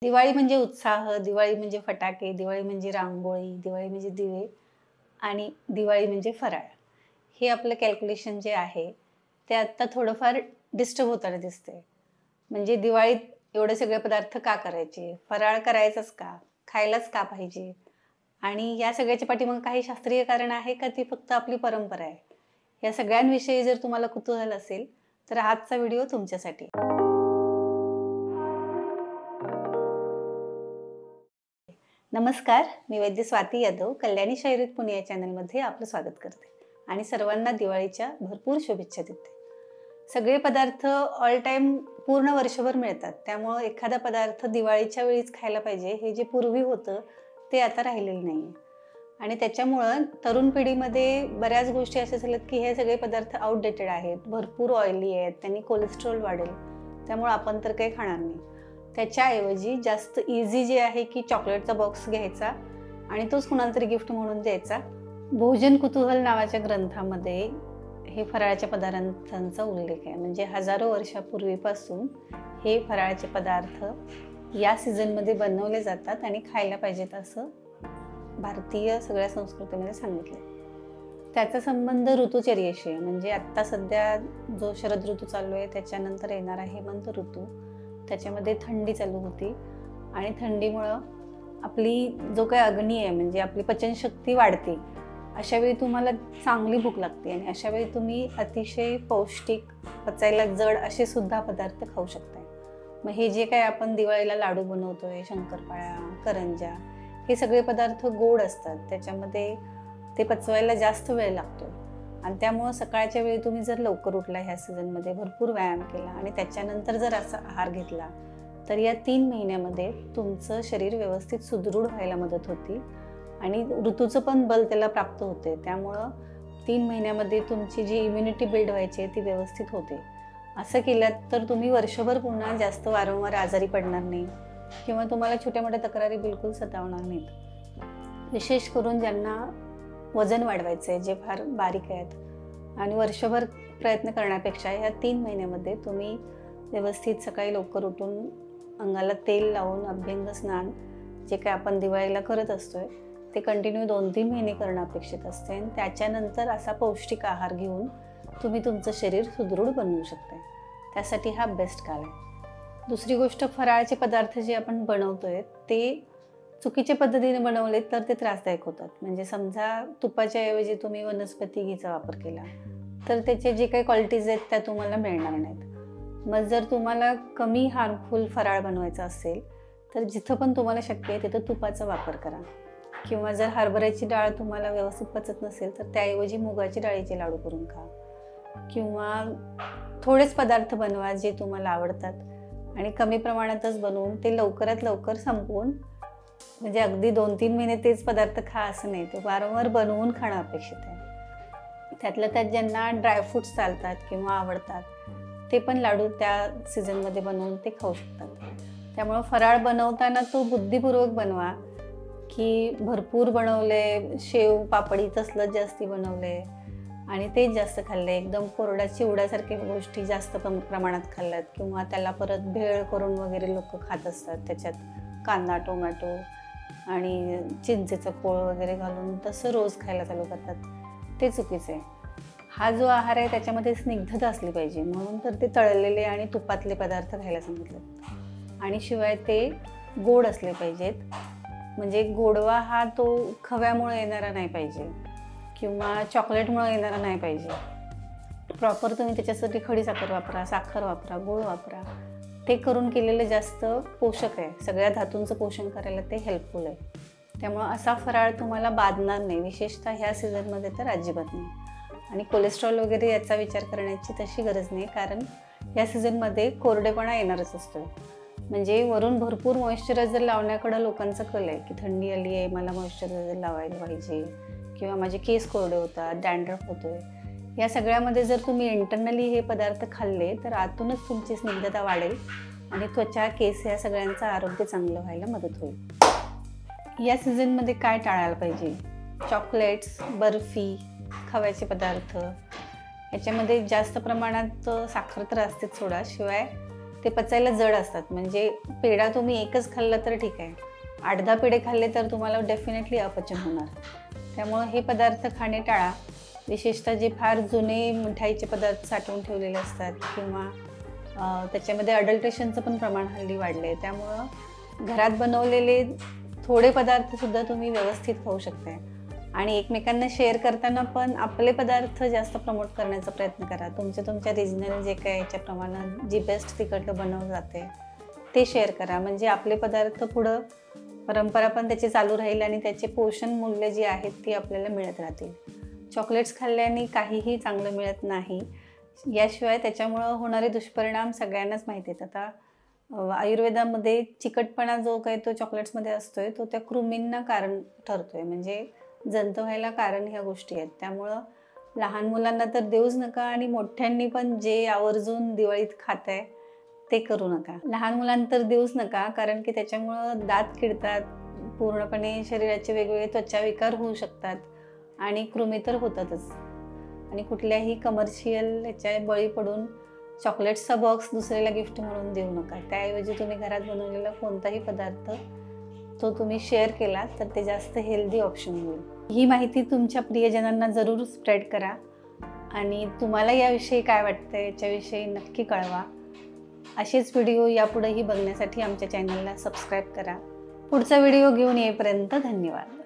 दिवाळी म्हणजे उत्साह, दिवाळी म्हणजे फटाके, दिवाळी म्हणजे रांगोळी, दिवाळी म्हणजे दिवे आणि दिवाळी म्हणजे फराळ. हे आपलं कॅल्क्युलेशन जे आहे, ते आत्ता थोडंफार डिस्टर्ब होताना दिसतंय. म्हणजे दिवाळीत एवढे सगळे पदार्थ का करायचे? फराळ करायचाच का? खायलाच का पाहिजे? आणि या सगळ्याच्या पाठीमागे काही शास्त्रीय कारण आहे का ती फक्त आपली परंपरा आहे? या सगळ्यांविषयी जर तुम्हाला कुतूहल असेल, तर आजचा व्हिडिओ तुमच्यासाठी. नमस्कार, मी वैद्य स्वाती यादव कल्याणी शायुर्वेद पुणे या चॅनलमध्ये आपलं स्वागत करते आणि सर्वांना दिवाळीच्या भरपूर शुभेच्छा देते. सगळे पदार्थ ऑल टाईम पूर्ण वर्षभर मिळतात, त्यामुळं एखादा पदार्थ दिवाळीच्या वेळीच खायला पाहिजे हे जे पूर्वी होतं ते आता राहिलेलं नाही आहे. आणि त्याच्यामुळं तरुण पिढीमध्ये बऱ्याच गोष्टी अशा झाल्यात की हे सगळे पदार्थ आउटडेटेड आहेत, भरपूर ऑइली आहेत, त्यांनी कोलेस्ट्रॉल वाढेल, त्यामुळं आपण तर काही खाणार नाही. त्याच्याऐवजी जास्त इझी जे आहे की चॉकलेटचा बॉक्स घ्यायचा आणि तोच कुणाला तरी गिफ्ट म्हणून द्यायचा. भोजन कुतूहल नावाच्या ग्रंथामध्ये हे फराळाच्या पदार्थांचा उल्लेख आहे. म्हणजे हजारो वर्षापूर्वीपासून हे फराळाचे पदार्थ या सीझनमध्ये बनवले जातात आणि खायला पाहिजेत असं भारतीय सगळ्या संस्कृतीमध्ये सांगितलं. त्याचा संबंध ऋतुचर्येशी आहे. म्हणजे आत्ता सध्या जो शरद ऋतू चालू आहे त्याच्यानंतर येणारा हेमंत ऋतू, त्याच्यामध्ये थंडी चालू होती आणि थंडीमुळं आपली जो काही अग्नी आहे म्हणजे आपली पचनशक्ती वाढते. अशावेळी तुम्हाला चांगली भूक लागते आणि अशावेळी तुम्ही अतिशय पौष्टिक, पचायला जड असे सुद्धा पदार्थ खाऊ शकताय. मग हे जे काही आपण दिवाळीला लाडू बनवतोय, शंकरपाळ्या, करंज्या, हे सगळे पदार्थ गोड असतात, त्याच्यामध्ये ते पचवायला जास्त वेळ लागतो आणि त्यामुळं सकाळच्या वेळी तुम्ही जर लवकर उठला, ह्या सीझनमध्ये भरपूर व्यायाम केला आणि त्याच्यानंतर जर असा आहार घेतला तर या 3 महिन्यामध्ये तुमचं शरीर व्यवस्थित सुदृढ व्हायला मदत होती आणि ऋतूचं पण बल त्याला प्राप्त होते. त्यामुळं 3 महिन्यामध्ये तुमची जी इम्युनिटी बिल्ड व्हायची आहे ती व्यवस्थित होते. असं केलं तर तुम्ही वर्षभर पुन्हा जास्त वारंवार आजारी पडणार नाही किंवा तुम्हाला छोट्या मोठ्या तक्रारी बिलकुल सतावणार नाहीत. विशेष करून ज्यांना वजन वाढवायचं आहे, जे फार बारीक आहेत आणि वर्षभर प्रयत्न करण्यापेक्षा या 3 महिन्यामध्ये तुम्ही व्यवस्थित सकाळी लवकर उठून अंगाला तेल लावून अभ्यंग स्नान जे काय आपण दिवाळीला करत असतोय ते कंटिन्यू 2-3 महिने करणं अपेक्षित असते आणि त्याच्यानंतर असा पौष्टिक आहार घेऊन तुम्ही तुमचं शरीर सुदृढ बनवू शकताय. त्यासाठी हा बेस्ट काळ आहे. दुसरी गोष्ट, फराळाचे पदार्थ जे आपण बनवतोय ते चुकीच्या पद्धतीने बनवले तर ते त्रासदायक होतात. म्हणजे समजा तुपाच्या ऐवजी तुम्ही वनस्पती घीचा वापर केला तर त्याचे जे काही क्वालिटीज आहेत त्या तुम्हाला मिळणार नाहीत. मग जर तुम्हाला कमी हार्मफुल फराळ बनवायचा असेल तर जिथं पण तुम्हाला शक्य आहे तिथं तुपाचा वापर करा. किंवा जर हरभऱ्याची डाळ तुम्हाला व्यवस्थित पचत नसेल तर त्याऐवजी मुगाची डाळीचे लाडू करून खा. किंवा थोडेच पदार्थ बनवा जे तुम्हाला आवडतात आणि कमी प्रमाणातच बनवून ते लवकरात लवकर संपवून, म्हणजे अगदी 2-3 महिने तेच पदार्थ खा असं नाही, ते वारंवार बनवून खाणं अपेक्षित आहे. त्यातल्या त्यात ज्यांना ड्रायफ्रूट्स चालतात किंवा आवडतात ते पण लाडू त्या सीझनमध्ये बनवून ते खाऊ शकतात. त्यामुळं फराळ बनवताना तो बुद्धिपूर्वक बनवा की भरपूर बनवले, शेव पापडी तसलंच जास्ती बनवले आणि तेच जास्त खाल्ले, एकदम कोरडा चिवड्यासारख्या गोष्टी जास्त प्रमाणात खाल्ल्यात किंवा त्याला परत भेळ करून वगैरे लोक खात असतात, त्याच्यात कांदा, टोमॅटो आणि चिंचेचं कोळ वगैरे घालून तसं रोज खायला चालू करतात. ते चुकीचं आहे. हा जो आहार आहे त्याच्यामध्ये स्निग्धता असली पाहिजे, म्हणून तर ते तळलेले आणि तुपातले पदार्थ खायला सांगितले. आणि शिवाय ते गोड असले पाहिजेत. म्हणजे गोडवा हा तो खव्यामुळे येणारा नाही पाहिजे किंवा चॉकलेटमुळे येणारा नाही पाहिजे. प्रॉपर तुम्ही त्याच्यासाठी खडीसाखर वापरा, साखर वापरा, गूळ वापरा. ते करून केलेलं जास्त पोषक आहे, सगळ्या धातूंचं पोषण करायला ते हेल्पफुल आहे. त्यामुळं असा फराळ तुम्हाला बाधणार नाही, विशेषतः ह्या सीझनमध्ये तर अजिबात नाही. आणि कोलेस्ट्रॉल वगैरे याचा विचार करण्याची तशी गरज नाही, कारण या सीझनमध्ये कोरडेपणा येणारच असतो. म्हणजे वरून भरपूर मॉइश्चरायझर लावण्याकडं लोकांचा कल आहे की थंडी आली आहे, मला मॉइश्चरायझर लावायला पाहिजे किंवा माझे केस कोरडे होतात, डॅन्ड्रफ होतोय. या सगळ्यामध्ये जर तुम्ही इंटरनली हे पदार्थ खाल्ले तर आतूनच तुमची स्निग्धता वाढेल आणि त्वचा, केस या सगळ्यांचं आरोग्य चांगलं व्हायला मदत होईल. या सीझनमध्ये काय टाळायला पाहिजे? चॉकलेट्स, बर्फी, खव्याचे पदार्थ, याच्यामध्ये जास्त प्रमाणात साखर तर असतेच सोडा, शिवाय ते पचायला जड असतात. म्हणजे पेढा तुम्ही एकच खाल्ला तर ठीक आहे, 8-10 पेढे खाल्ले तर तुम्हाला डेफिनेटली अपचन होणार. त्यामुळं हे पदार्थ खाणे टाळा. विशेषतः जे फार जुने मिठाईचे पदार्थ साठवून ठेवलेले असतात किंवा त्याच्यामध्ये अडल्ट्रेशनचं पण प्रमाण हल्ली वाढलं आहे. त्यामुळं घरात बनवलेले थोडे पदार्थसुद्धा तुम्ही व्यवस्थित खाऊ शकता. आणि एकमेकांना शेअर करताना पण आपले पदार्थ जास्त प्रमोट करण्याचा प्रयत्न करा. तुमच्या रिजनल जे काय याच्याप्रमाणे जी बेस्ट तिकडलं बनवलं जाते ते शेअर करा. म्हणजे आपले पदार्थ पुढं परंपरा पण त्याची चालू राहील आणि त्याचे पोषण मूल्य जी आहेत ती आपल्याला मिळत राहतील. चॉकलेट्स खाल्ल्याने काहीही चांगलं मिळत नाही. याशिवाय त्याच्यामुळं होणारे दुष्परिणाम सगळ्यांनाच माहिती आहेत. आता आयुर्वेदामध्ये चिकटपणा जो काही तो चॉकलेट्समध्ये असतोय तो त्या कृमींना कारण ठरतोय. म्हणजे जंत व्हायला कारण ह्या गोष्टी आहेत. त्यामुळं लहान मुलांना तर देऊच नका आणि मोठ्यांनी पण जे आवर्जून दिवाळीत खात आहे ते करू नका. लहान मुलांना तर देऊच नका, कारण की त्याच्यामुळं दात किडतात, पूर्णपणे शरीराचे वेगवेगळे त्वचाविकार होऊ शकतात आणि कृमी तर होतातच. आणि कुठल्याही कमर्शियल ह्याच्या बळी पडून चॉकलेट्सचा बॉक्स दुसऱ्याला गिफ्ट म्हणून देऊ नका. त्याऐवजी तुम्ही घरात बनवलेला कोणताही पदार्थ तो तुम्ही शेअर केला तर ते जास्त हेल्दी ऑप्शन होईल. ही माहिती तुमच्या प्रियजनांना जरूर स्प्रेड करा आणि तुम्हाला याविषयी काय वाटतं याच्याविषयी नक्की कळवा. असेच व्हिडिओ यापुढेही बघण्यासाठी आमच्या चॅनलला सबस्क्राईब करा. पुढचा व्हिडिओ घेऊन येईपर्यंत धन्यवाद.